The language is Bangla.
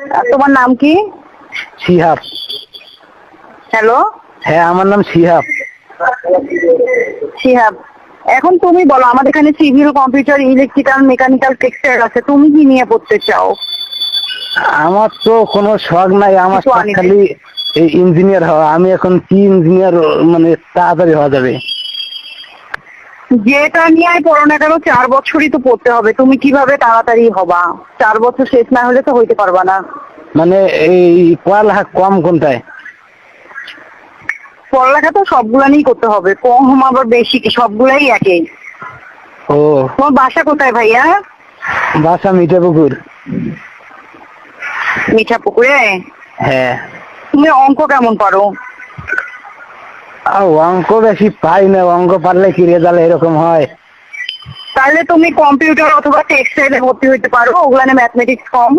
তোমার নাম কি? শিহাব। হ্যালো, হ্যাঁ, আমার নাম শিহাব। শিহাব, এখন তুমি বলো, আমাদের এখানে civil, computer, electrical, mechanical, textile আছে, তুমি কি নিয়ে পড়তে চাও? আমার তো কোনো শখ নাই, আমার কিছু শখ আনি নাই। খালি এই ইঞ্জিনিয়ার হওয়া। আমি এখন কি ইঞ্জিনিয়ার মানে তাড়াতাড়ি হওয়া যাবে? যেটা নিয়ে পড়ো না কেন 4 বছরই তো পড়তে হবে। তুমি কিভাবে তাড়াতাড়ি হবা? 4 বছর শেষ না হলে তো হইতে পারবা না। মানে এই পড়ালেখা কম কোনটায়? পড়ালেখা তো সবগুলানেই করতে হবে, কম আবার বেশি কি, সবগুলাই একই। ও, তোমার বাসা কোথায় ভাইয়া? বাসা মিঠাপুকুর। মিঠাপুকুরে? হ্যাঁ। তুমি অঙ্ক কেমন পারো? অঙ্ক বেশি পাই না, অঙ্ক পারলে কি রেজাল্ট এরকম হয়? তাহলে তুমি কম্পিউটার অথবা টেক্সটাইলে ভর্তি হইতে পারো, ওগুলানে ম্যাথমেটিক্স কম।